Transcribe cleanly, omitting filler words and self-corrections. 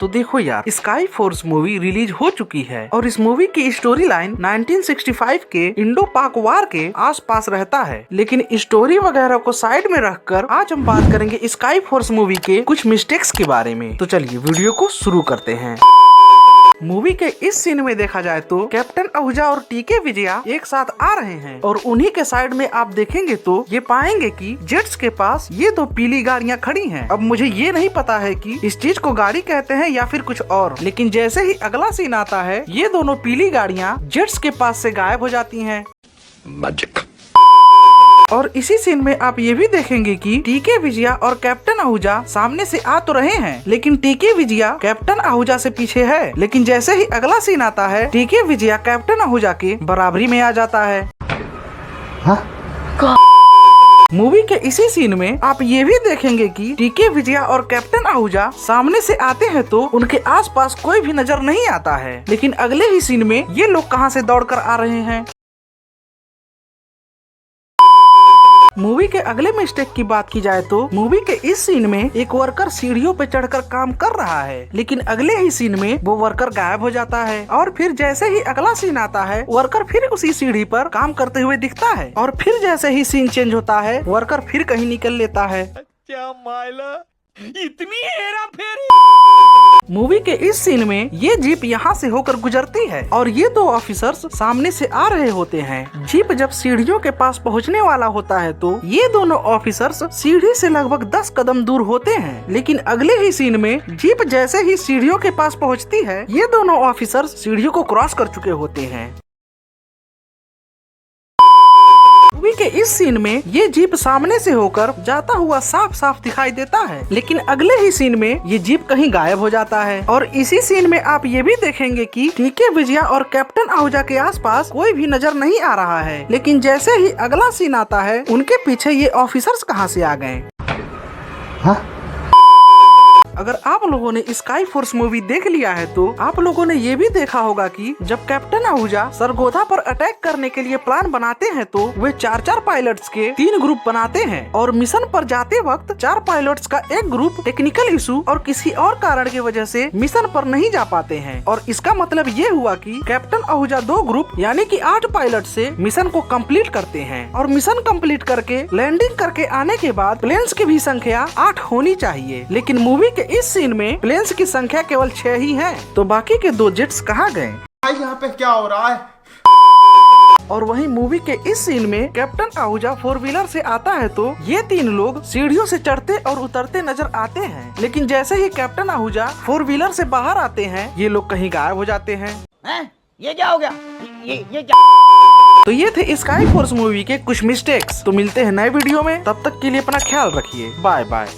तो देखो यार, स्काई फोर्स मूवी रिलीज हो चुकी है और इस मूवी की स्टोरी लाइन 1965 के इंडो पाक वार के आसपास रहता है। लेकिन स्टोरी वगैरह को साइड में रखकर आज हम बात करेंगे स्काई फोर्स मूवी के कुछ मिस्टेक्स के बारे में। तो चलिए वीडियो को शुरू करते हैं। मूवी के इस सीन में देखा जाए तो कैप्टन आहूजा और टीके विजया एक साथ आ रहे हैं और उन्हीं के साइड में आप देखेंगे तो ये पाएंगे कि जेट्स के पास ये दो पीली गाड़ियां खड़ी हैं। अब मुझे ये नहीं पता है कि इस चीज को गाड़ी कहते हैं या फिर कुछ और, लेकिन जैसे ही अगला सीन आता है ये दोनों पीली गाड़ियां जेट्स के पास से गायब हो जाती हैं। मैजिक। और इसी सीन में आप ये भी देखेंगे कि टीके विजया और कैप्टन आहूजा सामने से आ तो रहे हैं, लेकिन टीके विजया कैप्टन आहूजा से पीछे है। लेकिन जैसे ही अगला सीन आता है टीके विजया कैप्टन आहूजा के बराबरी में आ जाता है। मूवी के इसी सीन में आप ये भी देखेंगे कि टीके विजया और कैप्टन आहूजा सामने से आते हैं तो उनके आसपास कोई भी नजर नहीं आता है, लेकिन अगले ही सीन में ये लोग कहां से दौड़कर आ रहे हैं। मूवी के अगले मिस्टेक की बात की जाए तो मूवी के इस सीन में एक वर्कर सीढ़ियों पे चढ़कर काम कर रहा है, लेकिन अगले ही सीन में वो वर्कर गायब हो जाता है। और फिर जैसे ही अगला सीन आता है वर्कर फिर उसी सीढ़ी पर काम करते हुए दिखता है और फिर जैसे ही सीन चेंज होता है वर्कर फिर कहीं निकल लेता है। क्या मायला, इतनी हेरा फेरी। मूवी के इस सीन में ये जीप यहाँ से होकर गुजरती है और ये दो ऑफिसर्स सामने से आ रहे होते हैं। जीप जब सीढ़ियों के पास पहुँचने वाला होता है तो ये दोनों ऑफिसर्स सीढ़ी से लगभग 10 कदम दूर होते हैं, लेकिन अगले ही सीन में जीप जैसे ही सीढ़ियों के पास पहुँचती है ये दोनों ऑफिसर्स सीढ़ियों को क्रॉस कर चुके होते हैं। मूवी के इस सीन में ये जीप सामने से होकर जाता हुआ साफ साफ दिखाई देता है, लेकिन अगले ही सीन में ये जीप कहीं गायब हो जाता है। और इसी सीन में आप ये भी देखेंगे कि टीके विजया और कैप्टन आहूजा के आसपास कोई भी नजर नहीं आ रहा है, लेकिन जैसे ही अगला सीन आता है उनके पीछे ये ऑफिसर्स कहाँ से आ गए। अगर आप लोगों ने स्काई फोर्स मूवी देख लिया है तो आप लोगों ने ये भी देखा होगा कि जब कैप्टन आहूजा सरगोधा पर अटैक करने के लिए प्लान बनाते हैं तो वे 4 पायलट्स के 3 ग्रुप बनाते हैं और मिशन पर जाते वक्त 4 पायलट्स का एक ग्रुप टेक्निकल इशू और किसी और कारण की वजह से मिशन पर नहीं जा पाते हैं। और इसका मतलब ये हुआ कि कैप्टन आहूजा 2 ग्रुप यानी कि 8 पायलट से मिशन को कंप्लीट करते हैं और मिशन कंप्लीट करके लैंडिंग करके आने के बाद प्लेन्स की भी संख्या 8 होनी चाहिए, लेकिन मूवी के इस सीन में प्लेन्स की संख्या केवल 6 ही है। तो बाकी के 2 जेट्स कहाँ गए? यहाँ पे क्या हो रहा है? और वहीं मूवी के इस सीन में कैप्टन आहूजा 4 व्हीलर से आता है तो ये 3 लोग सीढ़ियों से चढ़ते और उतरते नजर आते हैं, लेकिन जैसे ही कैप्टन आहूजा 4 व्हीलर से बाहर आते हैं ये लोग कहीं गायब हो जाते हैं। ये क्या हो गया? ये क्या? तो ये थे स्काई फोर्स मूवी के कुछ मिस्टेक्स। तो मिलते हैं नए वीडियो में, तब तक के लिए अपना ख्याल रखिए। Bye bye.